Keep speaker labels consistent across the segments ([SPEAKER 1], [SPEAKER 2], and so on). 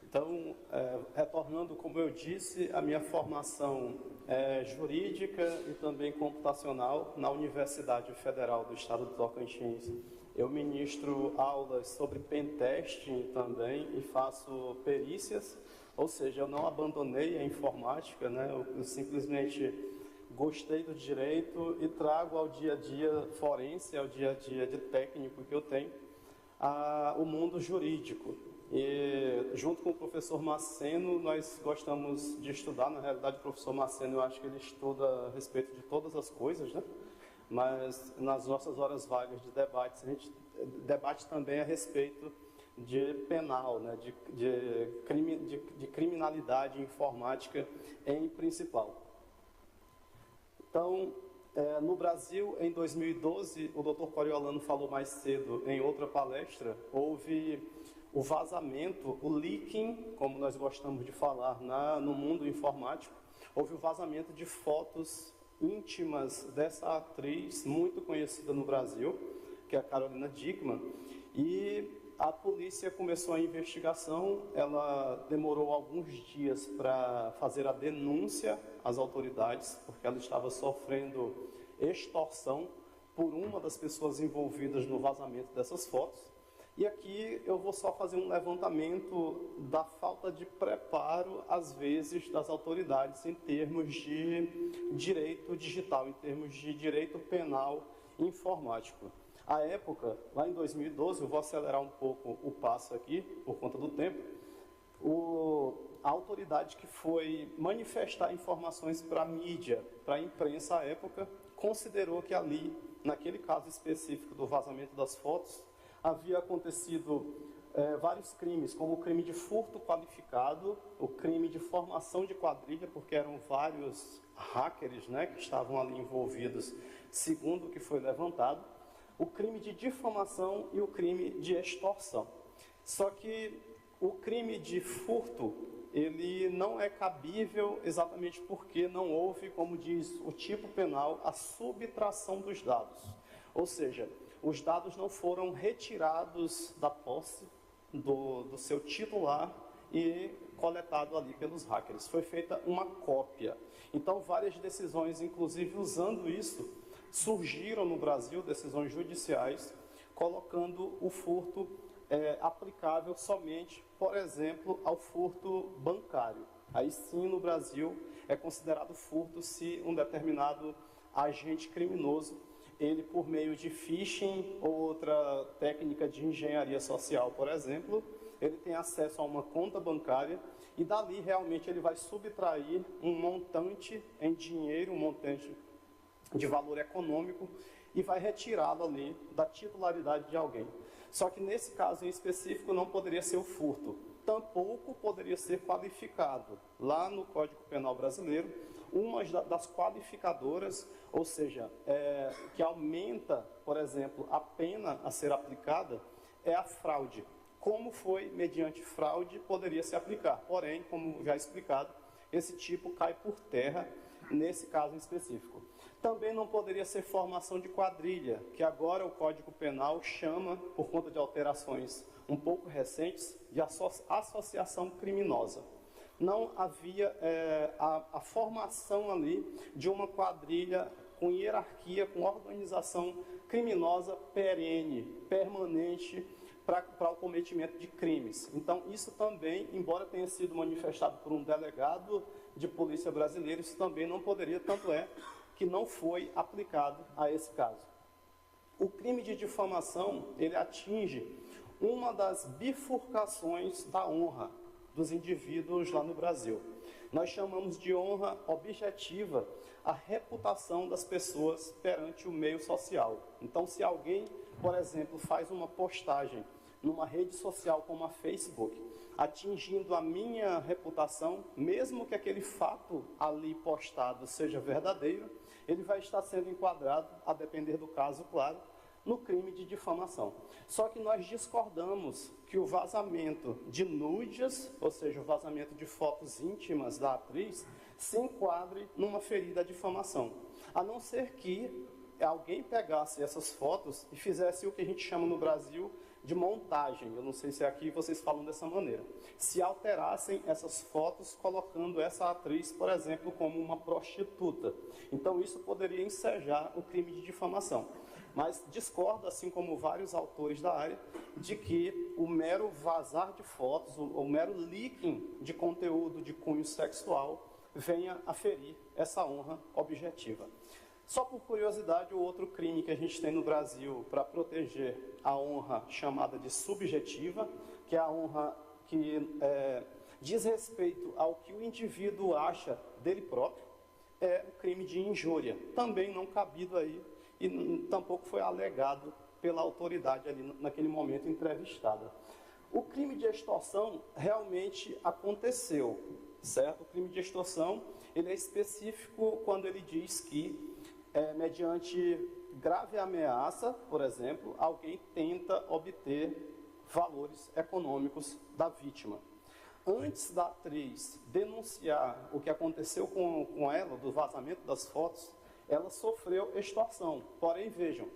[SPEAKER 1] Então, retornando, como eu disse, a minha formação é jurídica e também computacional na Universidade Federal do Estado do Tocantins. Eu ministro aulas sobre pentesting também e faço perícias, ou seja, eu não abandonei a informática, né? Eu simplesmente gostei do direito e trago ao dia a dia forense, ao dia a dia de técnico que eu tenho, o mundo jurídico. E junto com o professor Maceno, nós gostamos de estudar. Na realidade, o professor Maceno, eu acho que ele estuda a respeito de todas as coisas, né? Mas nas nossas horas vagas de debates, a gente debate também a respeito de penal, né? de criminalidade informática em principal. Então, no Brasil, em 2012, o Dr. Coriolano falou mais cedo em outra palestra, houve o vazamento, o leaking, como nós gostamos de falar no mundo informático, houve o vazamento de fotos íntimas dessa atriz muito conhecida no Brasil, que é a Carolina Dickmann, e a polícia começou a investigação. Ela demorou alguns dias para fazer a denúncia às autoridades, porque ela estava sofrendo extorsão por uma das pessoas envolvidas no vazamento dessas fotos. E aqui eu vou só fazer um levantamento da falta de preparo, às vezes, das autoridades em termos de direito digital, em termos de direito penal informático. À época, lá em 2012, eu vou acelerar um pouco o passo aqui, por conta do tempo, a autoridade que foi manifestar informações para a mídia, para a imprensa à época, considerou que ali, naquele caso específico do vazamento das fotos, havia acontecido vários crimes, como o crime de furto qualificado, o crime de formação de quadrilha, porque eram vários hackers, né, que estavam ali envolvidos, segundo o que foi levantado, o crime de difamação e o crime de extorsão. Só que o crime de furto, ele não é cabível exatamente porque não houve, como diz o tipo penal, a subtração dos dados. Ou seja, os dados não foram retirados da posse do seu titular e coletado ali pelos hackers. Foi feita uma cópia. Então, várias decisões, inclusive usando isso, surgiram no Brasil, decisões judiciais, colocando o furto aplicável somente, por exemplo, ao furto bancário. Aí sim, no Brasil, é considerado furto se um determinado agente criminoso, ele por meio de phishing ou outra técnica de engenharia social, por exemplo, ele tem acesso a uma conta bancária e dali realmente ele vai subtrair um montante em dinheiro, um montante de valor econômico e vai retirá-lo ali da titularidade de alguém. Só que nesse caso em específico não poderia ser o furto, tampouco poderia ser qualificado. Lá no Código Penal brasileiro, uma das qualificadoras, ou seja, que aumenta, por exemplo, a pena a ser aplicada, é a fraude. Como foi mediante fraude, poderia se aplicar. Porém, como já explicado, esse tipo cai por terra nesse caso em específico. Também não poderia ser formação de quadrilha, que agora o Código Penal chama, por conta de alterações um pouco recentes, de associação criminosa. Não havia a formação ali de uma quadrilha com hierarquia, com organização criminosa perene, permanente, para o cometimento de crimes. Então, isso também, embora tenha sido manifestado por um delegado de polícia brasileiro, isso também não poderia, tanto é que não foi aplicado a esse caso. O crime de difamação, ele atinge uma das bifurcações da honra dos indivíduos lá no Brasil. Nós chamamos de honra objetiva a reputação das pessoas perante o meio social. Então, se alguém, por exemplo, faz uma postagem numa rede social como a Facebook, atingindo a minha reputação, mesmo que aquele fato ali postado seja verdadeiro, ele vai estar sendo enquadrado, a depender do caso, claro, no crime de difamação. Só que nós discordamos que o vazamento de nudes, ou seja, o vazamento de fotos íntimas da atriz, se enquadre numa ferida de difamação. A não ser que alguém pegasse essas fotos e fizesse o que a gente chama no Brasil de montagem, eu não sei se aqui vocês falam dessa maneira, se alterassem essas fotos colocando essa atriz, por exemplo, como uma prostituta. Então isso poderia ensejar o crime de difamação. Mas discordo, assim como vários autores da área, de que o mero vazar de fotos, o mero leaking de conteúdo de cunho sexual venha a ferir essa honra objetiva. Só por curiosidade, o outro crime que a gente tem no Brasil para proteger a honra chamada de subjetiva, que é a honra que diz respeito ao que o indivíduo acha dele próprio, é o crime de injúria, também não cabido aí e tampouco foi alegado pela autoridade ali naquele momento entrevistada. O crime de extorsão realmente aconteceu, certo? O crime de extorsão, ele é específico quando ele diz que, mediante grave ameaça, por exemplo, alguém tenta obter valores econômicos da vítima. Antes da atriz denunciar o que aconteceu com ela, do vazamento das fotos, ela sofreu extorsão. Porém, vejam,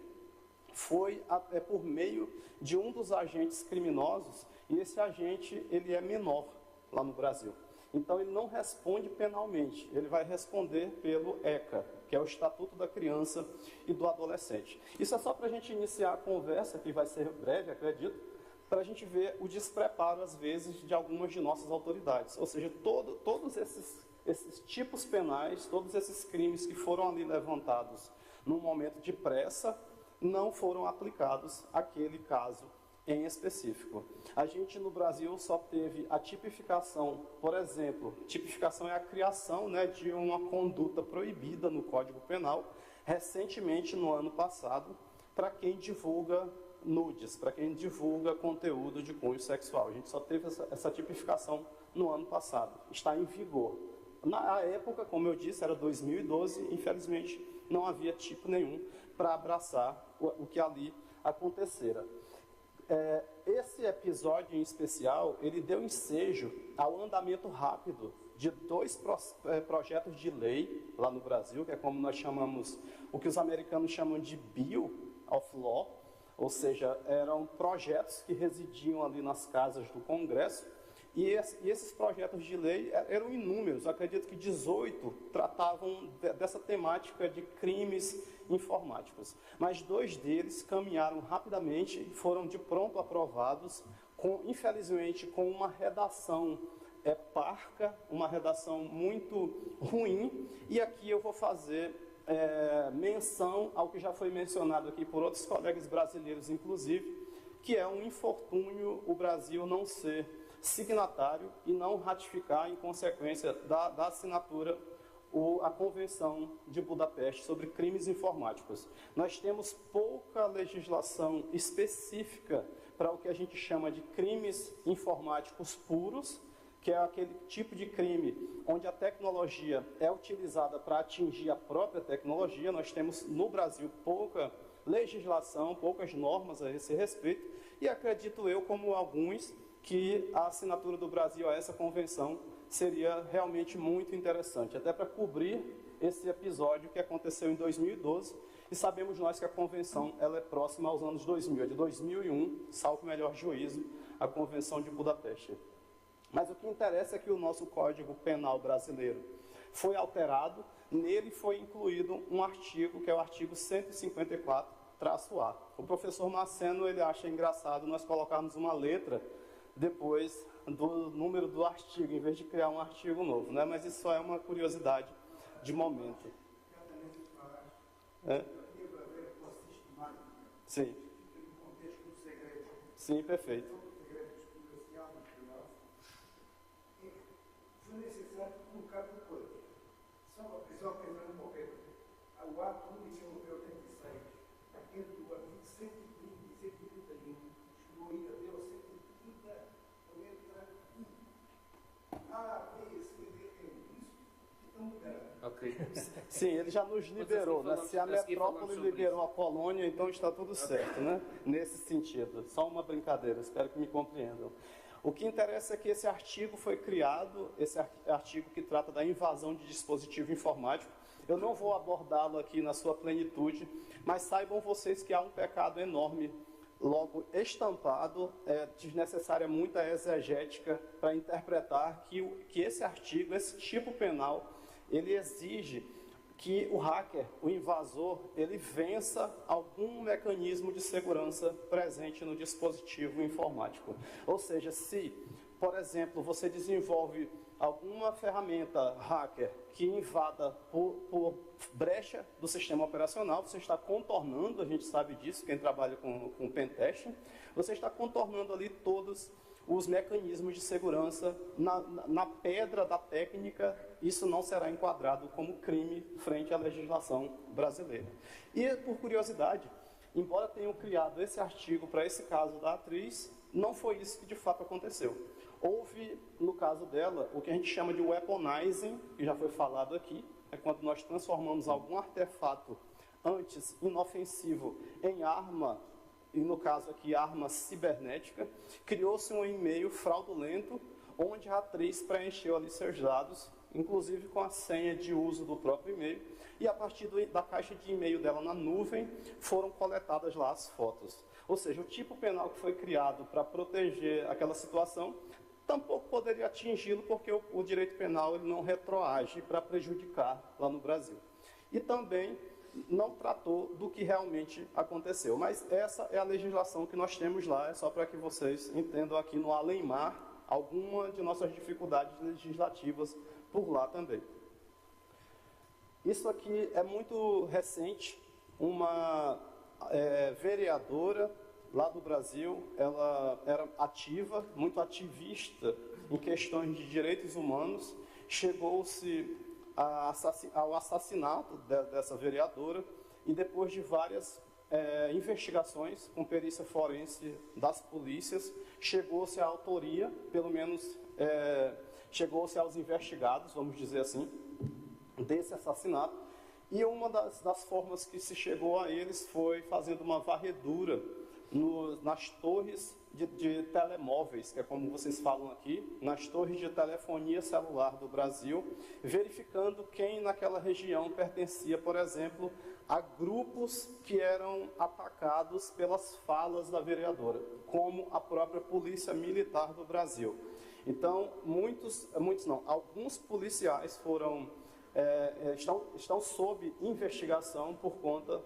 [SPEAKER 1] foi por meio de um dos agentes criminosos, e esse agente ele é menor lá no Brasil. Então, ele não responde penalmente, ele vai responder pelo ECA, que é o Estatuto da Criança e do Adolescente. Isso é só para a gente iniciar a conversa, que vai ser breve, acredito, para a gente ver o despreparo, às vezes, de algumas de nossas autoridades. Ou seja, todos esses tipos penais, todos esses crimes que foram ali levantados num momento de pressa, não foram aplicados àquele caso em específico. A gente no Brasil só teve a tipificação, por exemplo, tipificação é a criação, de uma conduta proibida no Código Penal, recentemente no ano passado, para quem divulga nudes, para quem divulga conteúdo de cunho sexual. A gente só teve essa tipificação no ano passado, está em vigor. Na época, como eu disse, era 2012, infelizmente não havia tipo nenhum para abraçar o que ali acontecera. Esse episódio em especial, ele deu ensejo ao andamento rápido de dois projetos de lei lá no Brasil, que é como nós chamamos, o que os americanos chamam de Bill of Law, ou seja, eram projetos que residiam ali nas casas do Congresso, e esses projetos de lei eram inúmeros, acredito que 18 tratavam dessa temática de crimes informáticos. Mas 2 deles caminharam rapidamente e foram de pronto aprovados, infelizmente com uma redação parca, uma redação muito ruim, e aqui eu vou fazer menção ao que já foi mencionado aqui por outros colegas brasileiros, inclusive, que é um infortúnio o Brasil não ser signatário e não ratificar, em consequência da assinatura, a Convenção de Budapeste sobre crimes informáticos. Nós temos pouca legislação específica para o que a gente chama de crimes informáticos puros, que é aquele tipo de crime onde a tecnologia é utilizada para atingir a própria tecnologia. Nós temos no Brasil pouca legislação, poucas normas a esse respeito, e acredito eu, como alguns, que a assinatura do Brasil a essa convenção seria realmente muito interessante, até para cobrir esse episódio que aconteceu em 2012, e sabemos nós que a convenção ela é próxima aos anos 2000, é de 2001, salvo melhor juízo, a Convenção de Budapeste. Mas o que interessa é que o nosso Código Penal brasileiro foi alterado, nele foi incluído um artigo, que é o artigo 154-A. O professor Maceno, ele acha engraçado nós colocarmos uma letra depois do número do artigo, em vez de criar um artigo novo, Mas isso só é uma curiosidade de momento. Sim. Sim, perfeito.
[SPEAKER 2] Foi necessário colocar por coisa. Só pensando um pouquinho. O ato único europeu 86, entre o artigo 130 e 131, chegou aí até o 130, a letra I. A, B, C, D, E. Isso estão liberados.
[SPEAKER 3] Ok.
[SPEAKER 1] Sim, ele já nos liberou, Se a metrópole liberou a Polônia, então está tudo certo, Nesse sentido. Só uma brincadeira, espero que me compreendam. O que interessa é que esse artigo foi criado, esse artigo que trata da invasão de dispositivo informático. Eu não vou abordá-lo aqui na sua plenitude, mas saibam vocês que há um pecado enorme logo estampado, é desnecessária muita exegética para interpretar que esse artigo, esse tipo penal, ele exige que o hacker, o invasor, ele vença algum mecanismo de segurança presente no dispositivo informático. Ou seja, se, por exemplo, você desenvolve alguma ferramenta hacker que invada por brecha do sistema operacional, você está contornando, a gente sabe disso, quem trabalha com pentesting, você está contornando ali todos os mecanismos de segurança na pedra da técnica. Isso não será enquadrado como crime frente à legislação brasileira. E, por curiosidade, embora tenham criado esse artigo para esse caso da atriz, não foi isso que de fato aconteceu. Houve, no caso dela, o que a gente chama de weaponizing, que já foi falado aqui, é quando nós transformamos algum artefato antes inofensivo em arma, e no caso aqui, arma cibernética. Criou-se um e-mail fraudulento, onde a atriz preencheu ali seus dados, inclusive com a senha de uso do próprio e-mail, e a partir da caixa de e-mail dela na nuvem, foram coletadas lá as fotos. Ou seja, o tipo penal que foi criado para proteger aquela situação, tampouco poderia atingi-lo, porque o direito penal ele não retroage para prejudicar lá no Brasil. E também não tratou do que realmente aconteceu. Mas essa é a legislação que nós temos lá, é só para que vocês entendam aqui no além-mar alguma de nossas dificuldades legislativas por lá também. Isso aqui é muito recente. Uma vereadora lá do Brasil, ela era ativa, muito ativista em questões de direitos humanos. Chegou-se ao assassinato dessa vereadora, e depois de várias investigações com perícia forense das polícias, chegou-se à autoria, pelo menos chegou-se aos investigados, vamos dizer assim, desse assassinato. E uma das formas que se chegou a eles foi fazendo uma varredura nas torres de telemóveis, que é como vocês falam aqui, nas torres de telefonia celular do Brasil, verificando quem naquela região pertencia, por exemplo, a grupos que eram atacados pelas falas da vereadora, como a própria Polícia Militar do Brasil. Então, alguns policiais estão sob investigação por conta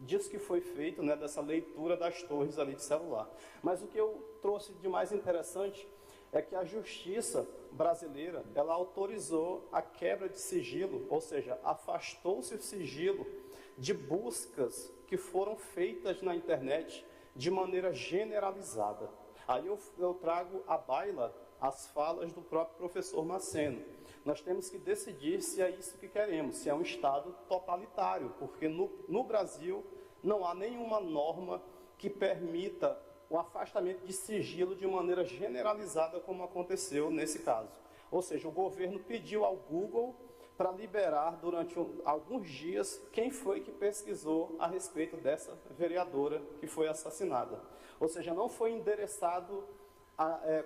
[SPEAKER 1] disso que foi feito, né, dessa leitura das torres ali de celular. Mas o que eu trouxe de mais interessante é que a justiça brasileira, ela autorizou a quebra de sigilo, ou seja, afastou-se o sigilo de buscas que foram feitas na internet de maneira generalizada. Aí eu trago à baila as falas do próprio professor Maceno. Nós temos que decidir se é isso que queremos, se é um Estado totalitário, porque no Brasil não há nenhuma norma que permita o afastamento de sigilo de maneira generalizada, como aconteceu nesse caso. Ou seja, o governo pediu ao Google para liberar durante alguns dias quem foi que pesquisou a respeito dessa vereadora que foi assassinada. Ou seja, não foi endereçado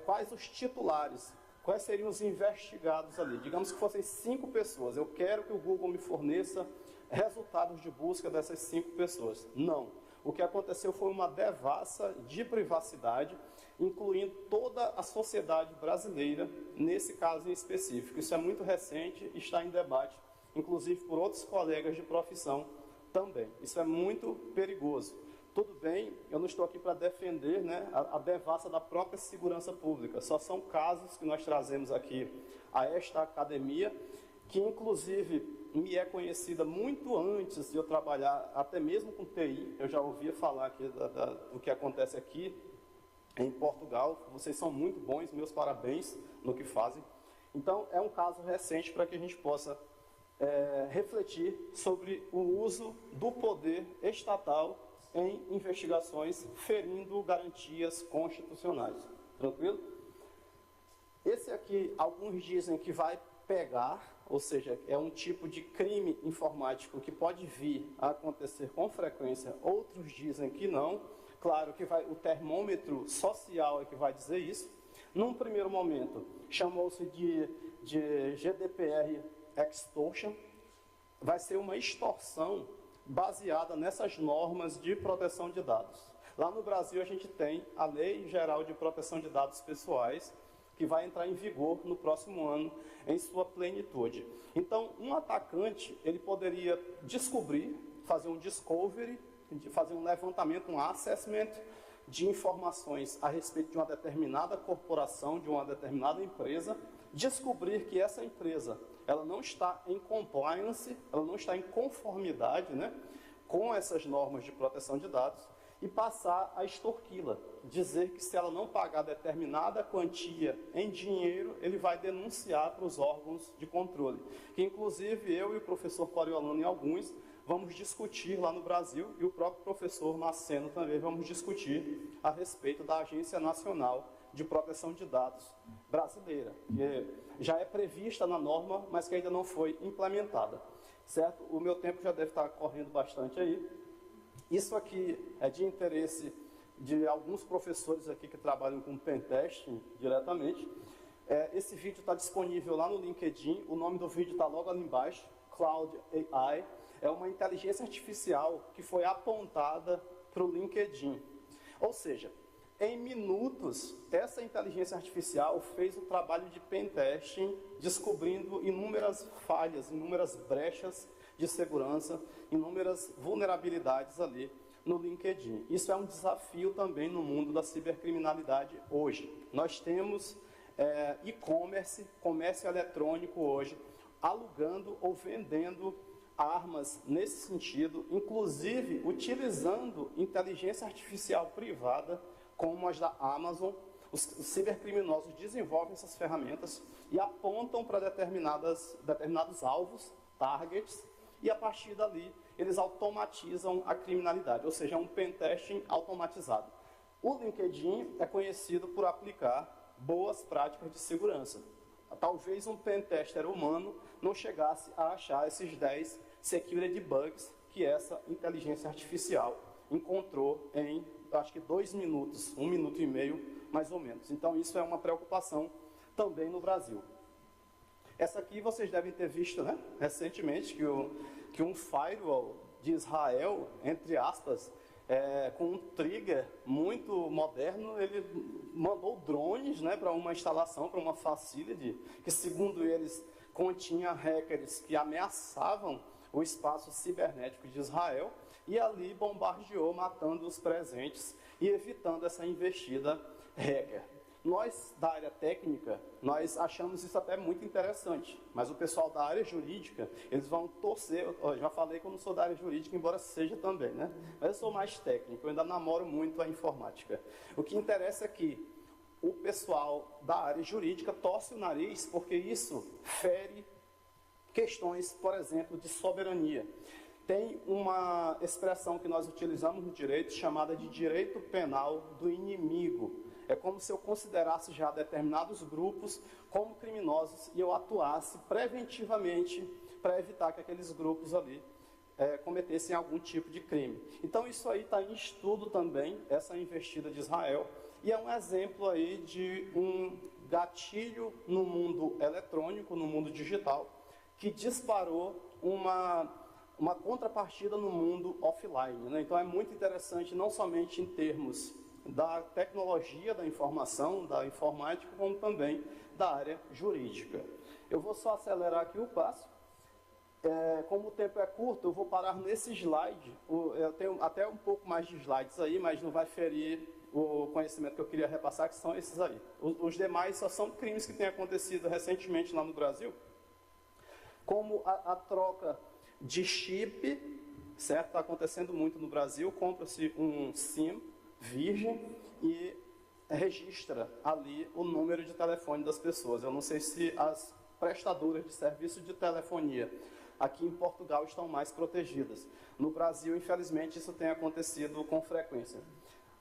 [SPEAKER 1] quais os titulares, quais seriam os investigados ali. Digamos que fossem 5 pessoas. Eu quero que o Google me forneça resultados de busca dessas 5 pessoas. Não. O que aconteceu foi uma devassa de privacidade, incluindo toda a sociedade brasileira, nesse caso em específico. Isso é muito recente e está em debate, inclusive por outros colegas de profissão também. Isso é muito perigoso. Tudo bem, eu não estou aqui para defender, né, a devassa da própria segurança pública. Só são casos que nós trazemos aqui a esta academia, que inclusive me é conhecida muito antes de eu trabalhar, até mesmo com TI. Eu já ouvia falar aqui do que acontece aqui em Portugal. Vocês são muito bons, meus parabéns no que fazem. Então, é um caso recente para que a gente possa refletir sobre o uso do poder estatal em investigações ferindo garantias constitucionais. Tranquilo? Esse aqui, alguns dizem que vai pegar, ou seja, é um tipo de crime informático que pode vir a acontecer com frequência, outros dizem que não. Claro que o termômetro social é que vai dizer isso. Num primeiro momento, chamou-se de GDPR Extortion. Vai ser uma extorsão baseada nessas normas de proteção de dados. Lá no Brasil, a gente tem a Lei Geral de Proteção de Dados Pessoais, que vai entrar em vigor no próximo ano, em sua plenitude. Então, um atacante, ele poderia descobrir, fazer um discovery, fazer um levantamento, um assessment de informações a respeito de uma determinada corporação, de uma determinada empresa, descobrir que essa empresa ela não está em compliance, ela não está em conformidade, né, com essas normas de proteção de dados, e passar a extorquí-la, dizer que se ela não pagar determinada quantia em dinheiro, ele vai denunciar para os órgãos de controle. Que inclusive eu e o professor Coriolano e alguns vamos discutir lá no Brasil, e o próprio professor Maceno também vamos discutir a respeito da Agência Nacional de Proteção de Dados brasileira, que já é prevista na norma, mas que ainda não foi implementada. Certo? O meu tempo já deve estar correndo bastante aí. Isso aqui é de interesse de alguns professores aqui que trabalham com pentesting diretamente. Esse vídeo está disponível lá no LinkedIn, o nome do vídeo está logo ali embaixo, Cloud AI. É uma inteligência artificial que foi apontada para o LinkedIn. Ou seja, em minutos, essa inteligência artificial fez o trabalho de pentesting, descobrindo inúmeras falhas, inúmeras brechas de segurança, inúmeras vulnerabilidades ali no LinkedIn. Isso é um desafio também no mundo da cibercriminalidade hoje. Nós temos e-commerce, comércio eletrônico hoje, alugando ou vendendo armas nesse sentido, inclusive utilizando inteligência artificial privada, como as da Amazon. Os cibercriminosos desenvolvem essas ferramentas e apontam para determinados alvos, targets, e a partir dali eles automatizam a criminalidade, ou seja, é um pentesting automatizado. O LinkedIn é conhecido por aplicar boas práticas de segurança. Talvez um pentester humano não chegasse a achar esses 10 security bugs que essa inteligência artificial encontrou em, acho que 2 minutos, 1 minuto e meio, mais ou menos. Então, isso é uma preocupação também no Brasil. Essa aqui vocês devem ter visto, né, recentemente, que um firewall de Israel, entre aspas, com um trigger muito moderno, ele mandou drones, né, para uma instalação, para uma facility, que segundo eles continha hackers que ameaçavam o espaço cibernético de Israel, e ali bombardeou, matando os presentes e evitando essa investida hacker. Nós, da área técnica, nós achamos isso até muito interessante, mas o pessoal da área jurídica, eles vão torcer. Eu já falei que eu não sou da área jurídica, embora seja também, né? Mas eu sou mais técnico, eu ainda namoro muito a informática. O que interessa é que o pessoal da área jurídica torce o nariz, porque isso fere questões, por exemplo, de soberania. Tem uma expressão que nós utilizamos no direito, chamada de direito penal do inimigo. É como se eu considerasse já determinados grupos como criminosos e eu atuasse preventivamente para evitar que aqueles grupos ali cometessem algum tipo de crime. Então isso aí está em estudo também, essa investida de Israel, e é um exemplo aí de um gatilho no mundo eletrônico, no mundo digital, que disparou uma contrapartida no mundo offline, né? Então é muito interessante, não somente em termos da tecnologia da informação, da informática, como também da área jurídica. Eu vou só acelerar aqui o passo. Como o tempo é curto, eu vou parar nesse slide. Eu tenho até um pouco mais de slides aí, mas não vai ferir o conhecimento que eu queria repassar, que são esses aí. Os demais só são crimes que têm acontecido recentemente lá no Brasil, como a troca de chip, certo? Está acontecendo muito no Brasil, compra-se um SIM virgem e registra ali o número de telefone das pessoas. Eu não sei se as prestadoras de serviço de telefonia aqui em Portugal estão mais protegidas. No Brasil, infelizmente, isso tem acontecido com frequência.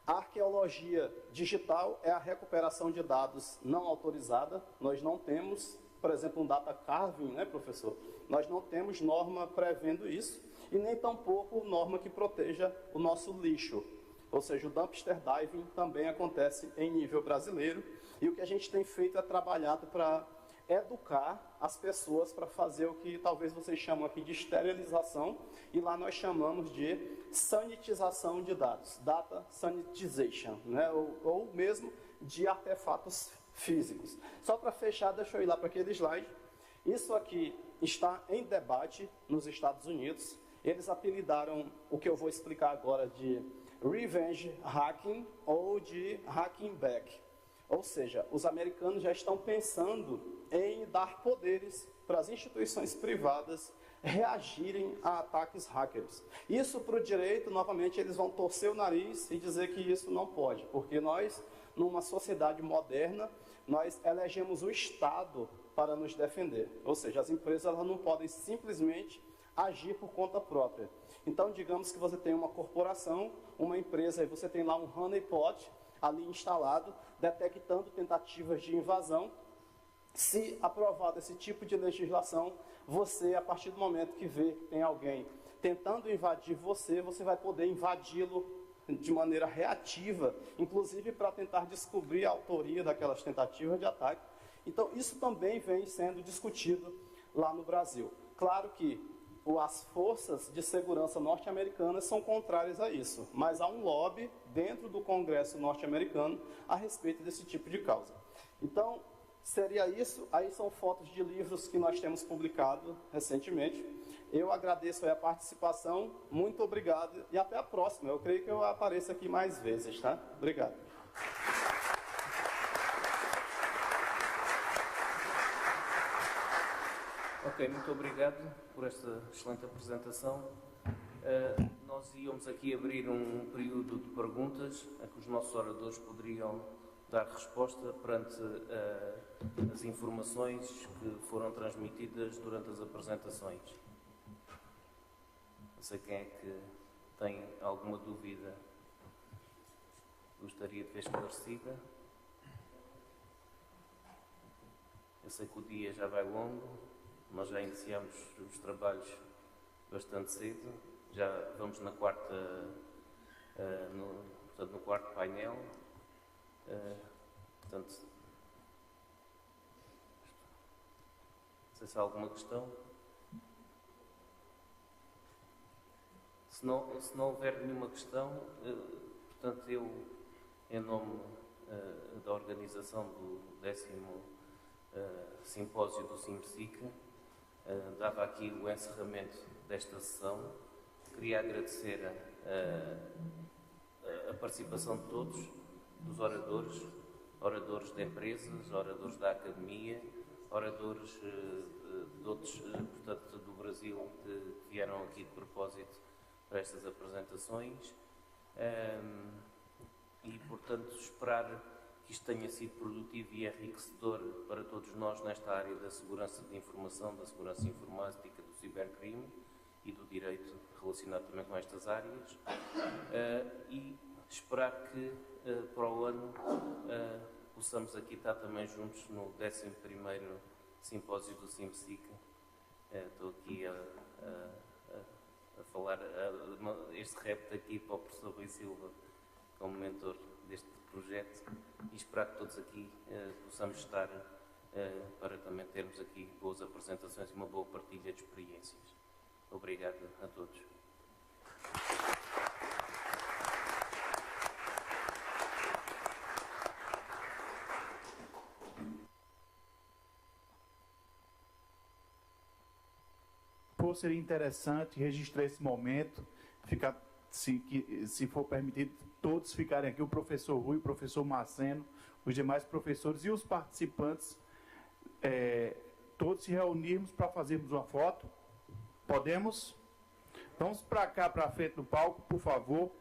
[SPEAKER 1] A arqueologia digital é a recuperação de dados não autorizada. Nós não temos, por exemplo, um data carving, né, professor? Nós não temos norma prevendo isso e nem tampouco norma que proteja o nosso lixo. Ou seja, o dumpster diving também acontece em nível brasileiro, e o que a gente tem feito é trabalhado para educar as pessoas para fazer o que talvez vocês chamam aqui de esterilização, e lá nós chamamos de sanitização de dados, data sanitization, né? ou mesmo de artefatos físicos. Só para fechar, deixa eu ir lá para aquele slide. Isso aqui está em debate nos Estados Unidos. Eles apelidaram o que eu vou explicar agora de revenge hacking ou de hacking back. Ou seja, os americanos já estão pensando em dar poderes para as instituições privadas reagirem a ataques hackers. Isso para o direito, novamente, eles vão torcer o nariz e dizer que isso não pode, porque nós, numa sociedade moderna, nós elegemos o Estado para nos defender. Ou seja, as empresas elas não podem simplesmente agir por conta própria. Então, digamos que você tem uma corporação, uma empresa, e você tem lá um honeypot ali instalado, detectando tentativas de invasão. Se aprovado esse tipo de legislação, você, a partir do momento que vê que tem alguém tentando invadir você, você vai poder invadi-lo de maneira reativa, inclusive para tentar descobrir a autoria daquelas tentativas de ataque. Então, isso também vem sendo discutido lá no Brasil. Claro que as forças de segurança norte-americanas são contrárias a isso, mas há um lobby dentro do Congresso norte-americano a respeito desse tipo de causa. Então, seria isso. Aí são fotos de livros que nós temos publicado recentemente. Eu agradeço a participação, muito obrigado e até a próxima. Eu creio que eu apareço aqui mais vezes, tá? Obrigado.
[SPEAKER 3] Ok, muito obrigado por esta excelente apresentação. Nós íamos aqui abrir um período de perguntas a que os nossos oradores poderiam dar resposta perante as informações que foram transmitidas durante as apresentações. Não sei quem é que tem alguma dúvida, gostaria de ver esclarecida. Eu sei que o dia já vai longo, nós já iniciamos os trabalhos bastante cedo, já vamos na quarta, no quarto painel. Portanto, não sei se há alguma questão. Se não houver nenhuma questão, portanto, eu, em nome da organização do 10º simpósio do SIMPSICA, dava aqui o encerramento desta sessão. Queria agradecer a participação de todos, dos oradores de empresas, oradores da academia, oradores de outros, portanto, do Brasil, que vieram aqui de propósito para estas apresentações. E, portanto, esperar que isto tenha sido produtivo e enriquecedor para todos nós nesta área da segurança de informação, da segurança informática, do cibercrime e do direito relacionado também com estas áreas. E esperar que para o ano possamos aqui estar também juntos no 11º simpósio do SIMPSICA. Estou aqui a falar este repto aqui para o professor Rui Silva como mentor deste projeto e esperar que todos aqui possamos estar para também termos aqui boas apresentações e uma boa partilha de experiências. Obrigado a todos.
[SPEAKER 4] Seria interessante registrar esse momento, ficar, se for permitido, todos ficarem aqui, o professor Rui, o professor Marceno, os demais professores e os participantes, todos se reunirmos para fazermos uma foto. Podemos? Vamos para cá, para frente do palco, por favor.